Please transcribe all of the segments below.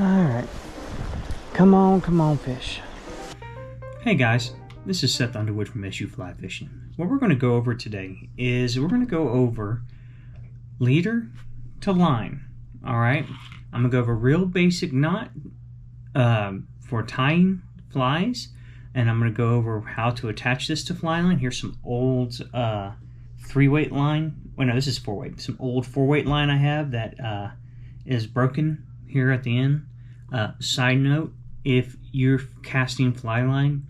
Alright. Come on, fish. Hey guys, this is Seth Underwood from SU Fly Fishing. What we're going to go over today is we're going to go over leader to line. Alright? I'm going to go over a real basic knot for tying flies. And I'm going to go over how to attach this to fly line. Here's some old 3-weight line. Well, no, this is 4-weight. Some old 4-weight line I have that is broken here at the end. Side note, if you're casting fly line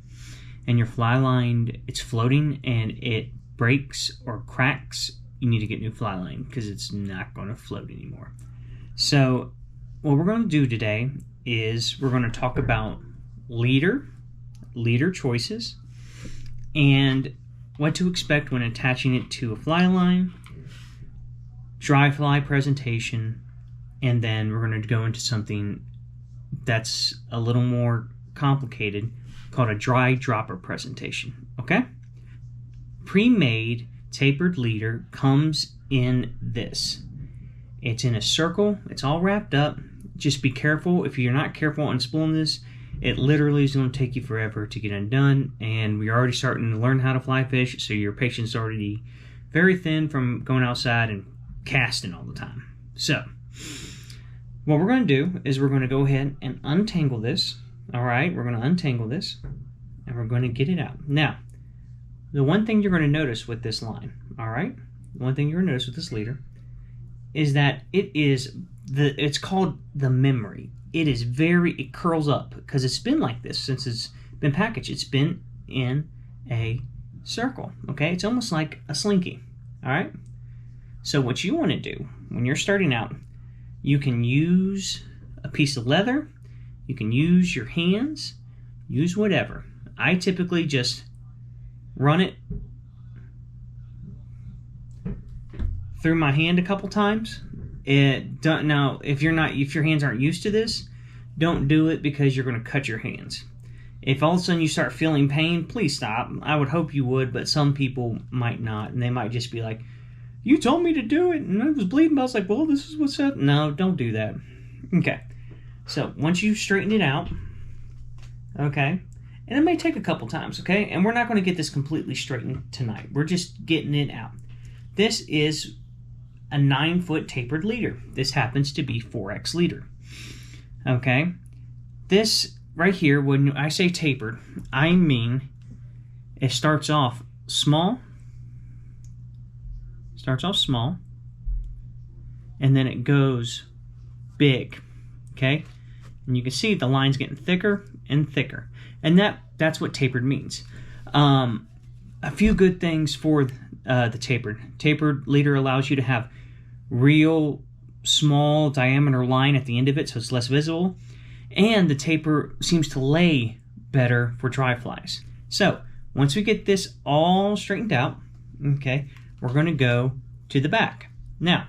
and your fly line, it's floating and it breaks or cracks, you need to get new fly line because it's not going to float anymore. So what we're going to do today is we're going to talk about leader choices and what to expect when attaching it to a fly line, dry fly presentation, and then we're going to go into something that's a little more complicated called a dry dropper presentation. Okay? Pre-made tapered leader comes in this. It's in a circle. It's all wrapped up. Just be careful. If you're not careful on spooling this, it literally is going to take you forever to get undone. And we're already starting to learn how to fly fish, so your patience is already very thin from going outside and casting all the time. So what we're going to do is we're going to go ahead and untangle this. All right, we're going to untangle this, and we're going to get it out. Now, the one thing you're going to notice with this line, all right, the one thing you're going to notice with this leader is that it's called the memory. It curls up because it's been like this since it's been packaged. It's been in a circle, okay? It's almost like a slinky, all right? So what you want to do when you're starting out, you can use a piece of leather, you can use your hands, use whatever. I typically just run it through my hand a couple times. Now, if your hands aren't used to this, don't do it because you're going to cut your hands. If all of a sudden you start feeling pain, please stop. I would hope you would, but some people might not, and they might just be like, "You told me to do it, and I was bleeding." But I was like, "Well, this is what's up." No, don't do that. Okay. So once you straighten it out, okay, and it may take a couple times, okay, and we're not going to get this completely straightened tonight. We're just getting it out. This is a 9-foot tapered leader. This happens to be 4X leader. Okay, this right here, when I say tapered, I mean it starts off small, and then it goes big. Okay, and you can see the line's getting thicker and thicker, and that's what tapered means. A few good things for the tapered leader allows you to have real small diameter line at the end of it, so it's less visible, and the taper seems to lay better for dry flies. So once we get this all straightened out, okay, we're going to go to the back. Now,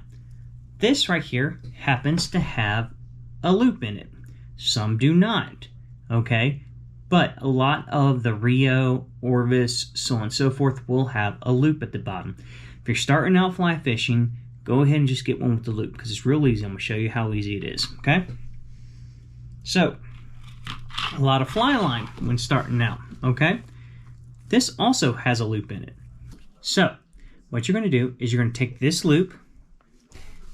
this right here happens to have a loop in it. Some do not, okay? But a lot of the Rio, Orvis, so on and so forth will have a loop at the bottom. If you're starting out fly fishing, go ahead and just get one with the loop because it's real easy. I'm going to show you how easy it is, okay? So, a lot of fly line when starting out, okay? This also has a loop in it. So, what you're going to do is you're going to take this loop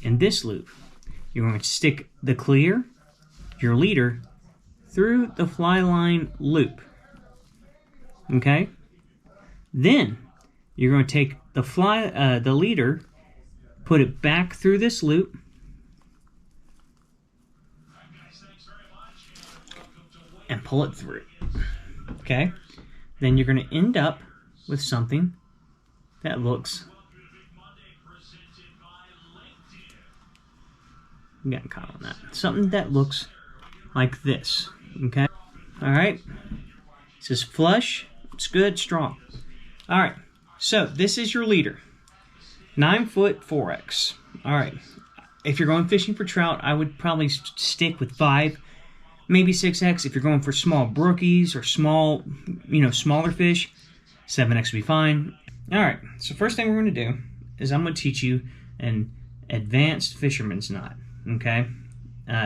and this loop. You're going to stick the clear, your leader, through the fly line loop, okay? Then, you're going to take the leader, put it back through this loop, and pull it through. Okay? Then you're going to end up with something that looks... I'm getting caught on that. Something that looks like this. Okay? Alright? This is flush. It's good, strong. Alright. So, this is your leader. 9-foot 4X. Alright. If you're going fishing for trout, I would probably stick with 5, maybe 6X. If you're going for small brookies or small, smaller fish, 7X would be fine. Alright, so first thing we're going to do is I'm going to teach you an advanced fisherman's knot. Okay?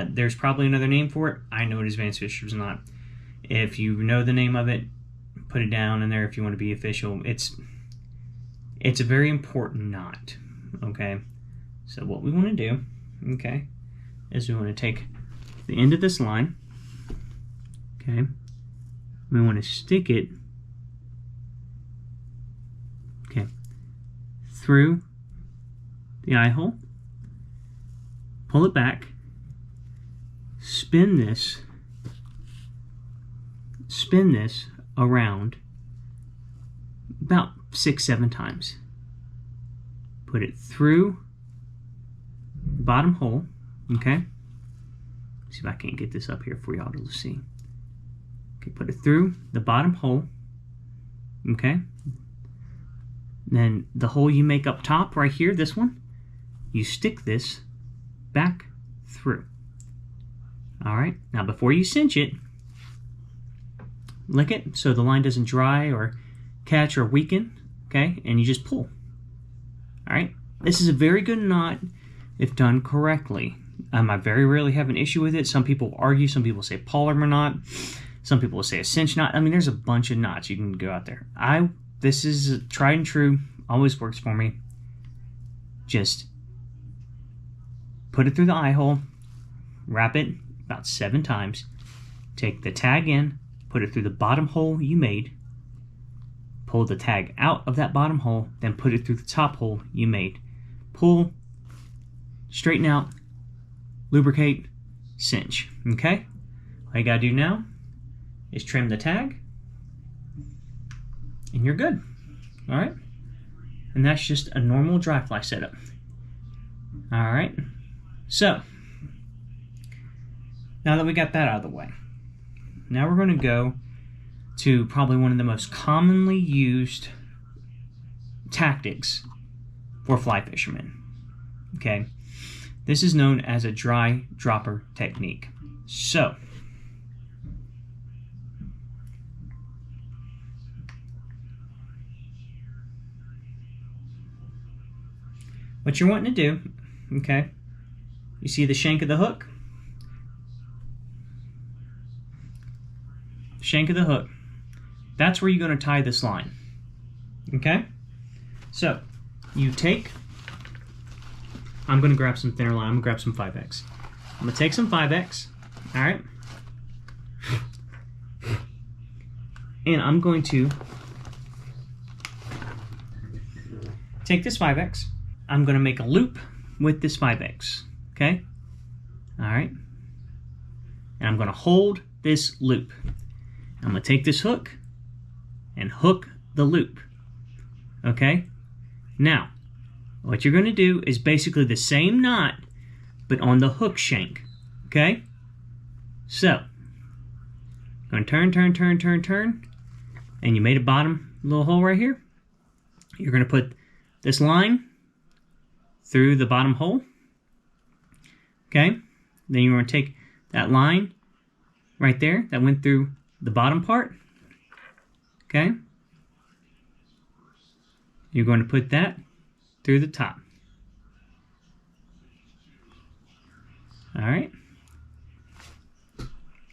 There's probably another name for it. I know it is advanced fisher's knot. If you know the name of it, put it down in there if you want to be official. It's a very important knot, okay? So what we want to do, okay, is we want to take the end of this line, okay? We want to stick it, okay, through the eye hole, pull it back, spin this around about 6-7 times. Put it through the bottom hole, okay? See if I can't get this up here for y'all to see. Okay, put it through the bottom hole, okay? Then the hole you make up top right here, this one, you stick this back through. All right, now before you cinch it, lick it so the line doesn't dry or catch or weaken, okay? And you just pull. All right, this is a very good knot if done correctly. I very rarely have an issue with it. Some people argue, some people say polymer knot, some people will say a cinch knot. I mean, there's a bunch of knots you can go out there. This is tried and true, always works for me. Just put it through the eye hole, wrap it about 7 times, take the tag in, put it through the bottom hole you made, pull the tag out of that bottom hole, then put it through the top hole you made. Pull, straighten out, lubricate, cinch, okay? All you gotta do now is trim the tag, and you're good, all right? And that's just a normal dry fly setup. All right, so now that we got that out of the way, now we're gonna go to probably one of the most commonly used tactics for fly fishermen, okay? This is known as a dry dropper technique. So, what you're wanting to do, okay, you see the shank of the hook? Shank of the hook. That's where you're going to tie this line, okay? So, you take, I'm going to grab some thinner line, I'm going to grab some 5X. I'm going to take some 5X, all right? And I'm going to take this 5X, I'm going to make a loop with this 5X, okay? All right? And I'm going to hold this loop. I'm going to take this hook and hook the loop, okay? Now, what you're going to do is basically the same knot, but on the hook shank, okay? So, going to turn, turn, turn, turn, turn, and you made a bottom little hole right here. You're going to put this line through the bottom hole, okay? Then you're going to take that line right there that went through the bottom part, okay? You're going to put that through the top. All right.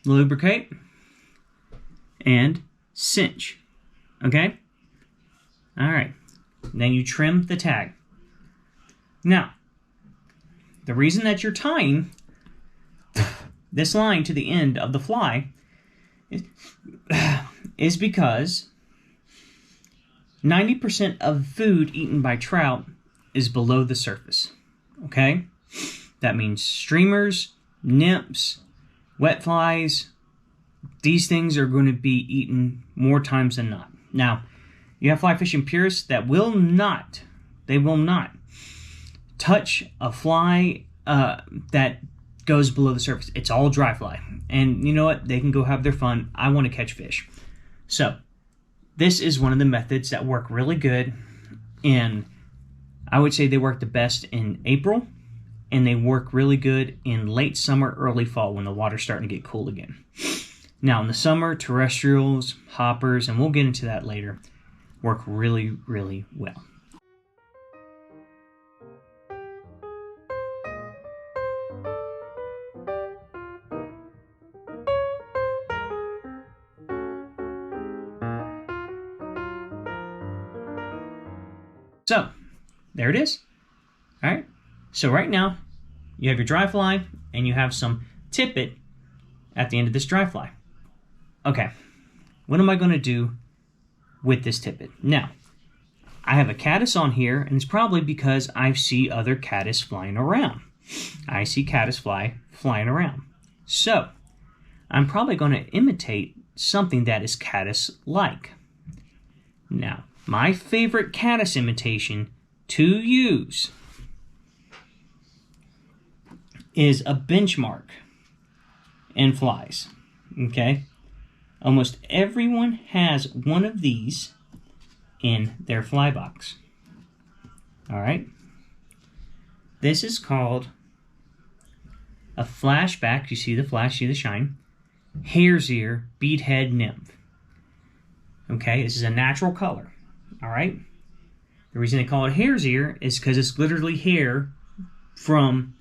Lubricate and cinch, okay? All right. Then you trim the tag. Now, the reason that you're tying this line to the end of the fly is because 90% of food eaten by trout is below the surface, okay? That means streamers, nymphs, wet flies, these things are going to be eaten more times than not. Now, you have fly fishing purists that will not touch a fly that goes below the surface. It's all dry fly. And you know what? They can go have their fun. I want to catch fish. So, this is one of the methods that work really good. And I would say they work the best in April. And they work really good in late summer, early fall when the water's starting to get cool again. Now, in the summer, terrestrials, hoppers, and we'll get into that later, work really, really well. So, there it is. All right. So right now, you have your dry fly and you have some tippet at the end of this dry fly. Okay. What am I going to do with this tippet? Now, I have a caddis on here, and it's probably because I see other caddis flying around. I see caddis flying around. So, I'm probably going to imitate something that is caddis-like. Now, my favorite caddis imitation to use is a benchmark in flies. Okay? Almost everyone has one of these in their fly box. All right? This is called a flashback. You see the flash, see the shine. Hare's ear beadhead nymph. Okay, this is a natural color. All right? The reason they call it hare's ear is because it's literally hair from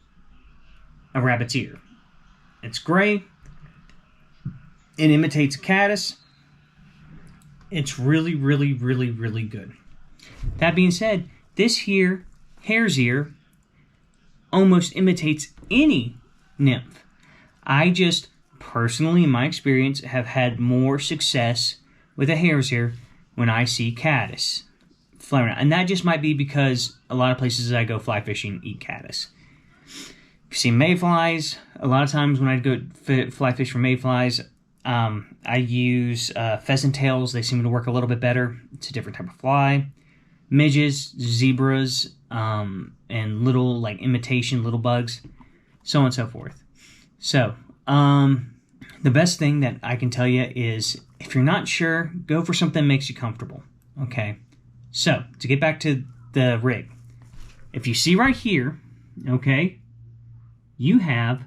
a rabbit's ear. It's gray. It imitates a caddis. It's really, really, really, really good. That being said, this here, hare's ear, almost imitates any nymph. I just, personally, in my experience, have had more success with a hare's ear when I see caddis flying around. And that just might be because a lot of places I go fly fishing eat caddis. You see mayflies, a lot of times when I go fly fish for mayflies, I use pheasant tails. They seem to work a little bit better. It's a different type of fly. Midges, zebras, and little like imitation little bugs, so on and so forth. So, the best thing that I can tell you is if you're not sure, go for something that makes you comfortable. Okay? So, to get back to the rig, if you see right here, okay, you have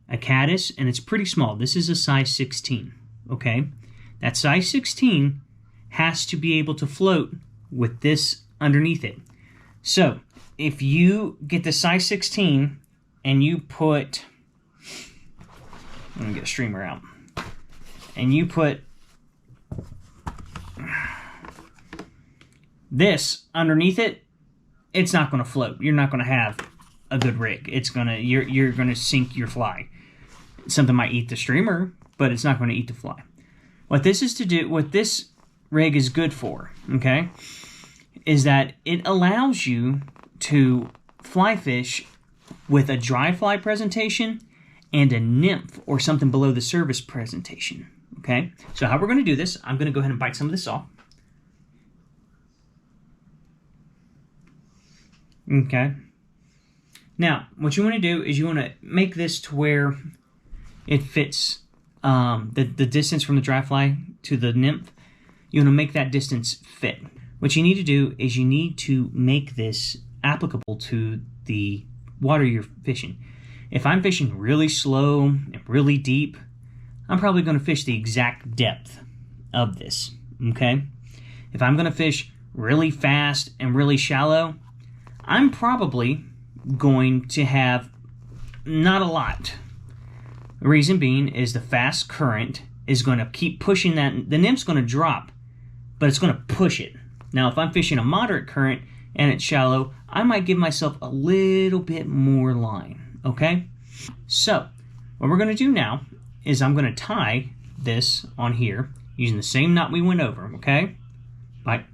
a caddis, and it's pretty small. This is a size 16, okay? That size 16 has to be able to float with this underneath it. So, if you get the size 16 and you put, let me get a streamer out, and you put this underneath it, it's not going to float. You're not going to have a good rig. It's gonna you're gonna sink your fly. Something might eat the streamer, but it's not going to eat the fly. What this rig is good for, okay, is that it allows you to fly fish with a dry fly presentation and a nymph or something below the surface presentation. Okay, so how we're going to do this, I'm going to go ahead and bite some of this off. Okay. Now, what you want to do is you want to make this to where it fits the distance from the dry fly to the nymph. You want to make that distance fit. What you need to do is you need to make this applicable to the water you're fishing. If I'm fishing really slow and really deep, I'm probably going to fish the exact depth of this, okay? If I'm going to fish really fast and really shallow, I'm probably going to have not a lot. The reason being is the fast current is going to keep pushing that. The nymph's going to drop, but it's going to push it. Now, if I'm fishing a moderate current and it's shallow, I might give myself a little bit more line, okay? So, what we're going to do now is I'm going to tie this on here using the same knot we went over, okay? Right.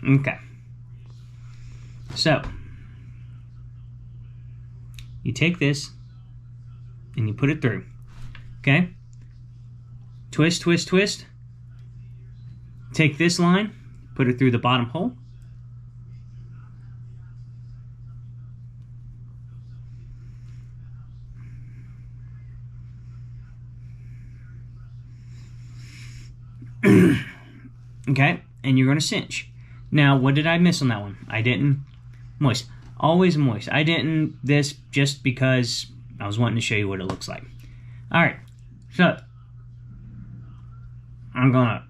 Okay. So, you take this and you put it through, okay? Twist, twist, twist. Take this line, put it through the bottom hole. Okay, and you're going to cinch. Now, what did I miss on that one? I didn't moist. Always moist. I didn't this just because I was wanting to show you what it looks like. Alright, so I'm going to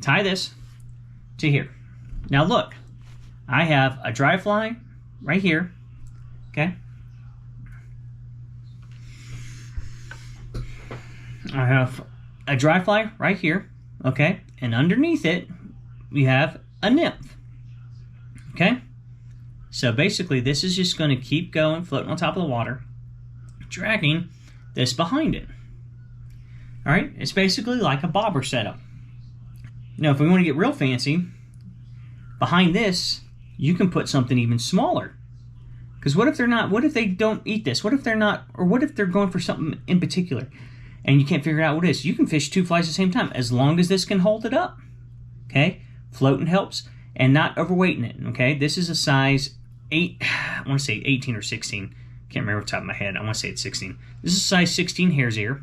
tie this to here. Now look, I have a dry fly right here, okay? I have a dry fly right here, okay? And underneath it, we have a nymph, Okay? So basically, this is just going to keep going, floating on top of the water, dragging this behind it. All right? It's basically like a bobber setup. Now, if we want to get real fancy, behind this, you can put something even smaller. Because what if they're not, what if they don't eat this? What if they're not, or what if they're going for something in particular and you can't figure out what it is? You can fish 2 flies at the same time as long as this can hold it up. Okay? Floating helps and not overweighting it. Okay? This is a size 8, I want to say 18 or 16. Can't remember off the top of my head. I want to say it's 16. This is a size 16 hare's ear.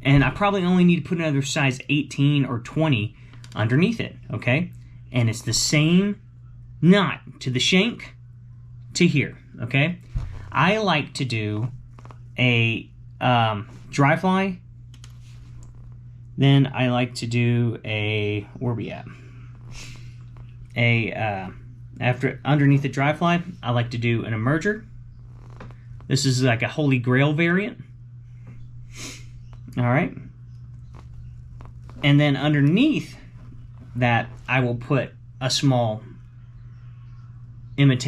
And I probably only need to put another size 18 or 20 underneath it. Okay? And it's the same knot to the shank to here. Okay? I like to do a dry fly. Then I like to do a, where we at? After underneath the dry fly, I like to do an emerger. This is like a Holy Grail variant. All right. And then underneath that, I will put a small nymph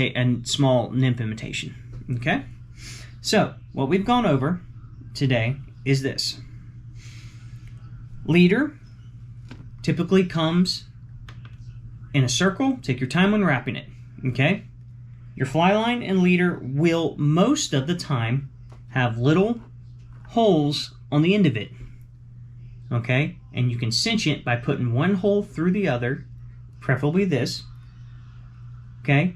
imitation. Okay? So, what we've gone over today is this. Leader typically comes in a circle. Take your time when wrapping it. Okay? Your fly line and leader will most of the time have little holes on the end of it. Okay? And you can cinch it by putting one hole through the other, preferably this. Okay?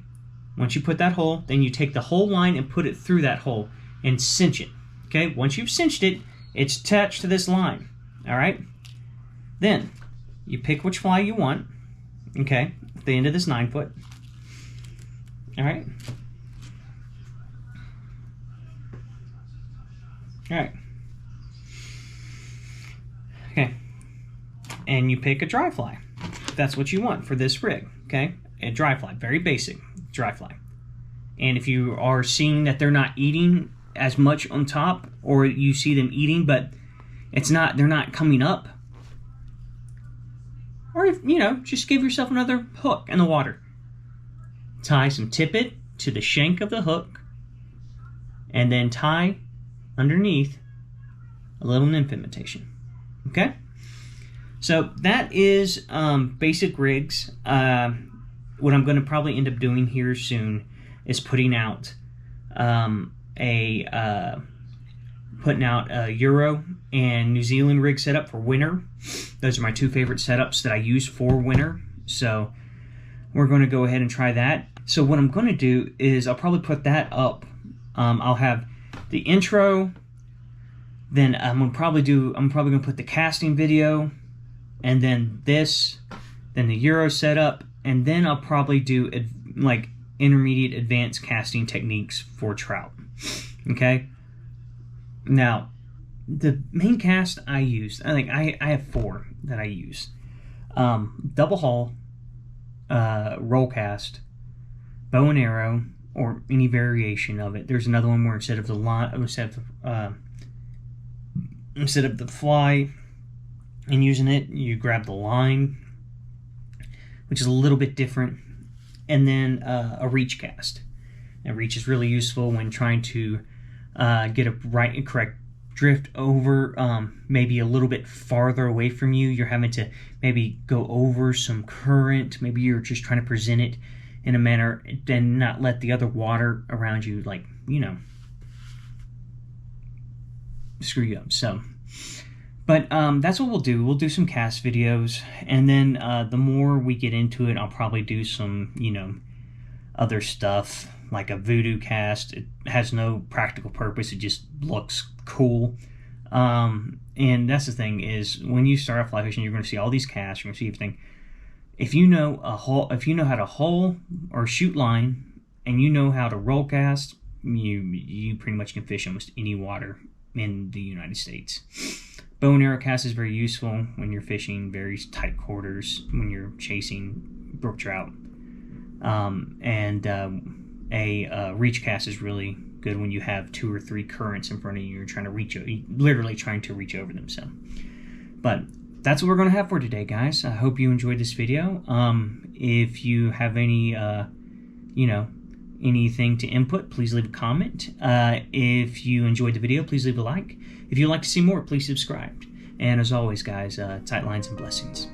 Once you put that hole, then you take the whole line and put it through that hole and cinch it. Okay? Once you've cinched it, it's attached to this line. All right? Then you pick which fly you want. Okay? At the end of this 9-foot. All right? All right. Okay. And you pick a dry fly. That's what you want for this rig. Okay? A dry fly. Very basic dry fly. And if you are seeing that they're not eating as much on top, or you see them eating but they're not coming up, or if, just give yourself another hook in the water. Tie some tippet to the shank of the hook, and then tie underneath a little nymph imitation. Okay? So that is basic rigs. What I'm going to probably end up doing here soon is putting out a Euro and New Zealand rig setup for winter. Those are my 2 favorite setups that I use for winter. So we're going to go ahead and try that. So what I'm going to do is I'll probably put that up. I'll have the intro. Then I'm probably going to put the casting video, and then this, then the Euro setup, and then I'll probably do like intermediate advanced casting techniques for trout. Okay. Now, the main cast I use, I have 4 that I use. Double haul, roll cast, bow and arrow, or any variation of it. There's another one where instead of the fly and using it, you grab the line, which is a little bit different. And then a reach cast. And reach is really useful when trying to get a right and correct drift over, maybe a little bit farther away from you. You're having to maybe go over some current. Maybe you're just trying to present it in a manner and not let the other water around you, screw you up. So, but that's what we'll do. We'll do some cast videos, and then the more we get into it, I'll probably do some, other stuff, like a voodoo cast. It has no practical purpose. It just looks cool. And that's the thing, is when you start off fly fishing, you're going to see all these casts. You're going to see everything. If you know how to hull or shoot line, and you know how to roll cast, you pretty much can fish almost any water in the United States. Bow and arrow cast is very useful when you're fishing very tight quarters, when you're chasing brook trout. A reach cast is really good when you have 2 or 3 currents in front of you. You're trying to literally trying to reach over them. So, but that's what we're going to have for today, guys. I hope you enjoyed this video. If you have any anything to input, please leave a comment. If you enjoyed the video, please leave a like. If you'd like to see more, please subscribe. And as always, guys, tight lines and blessings.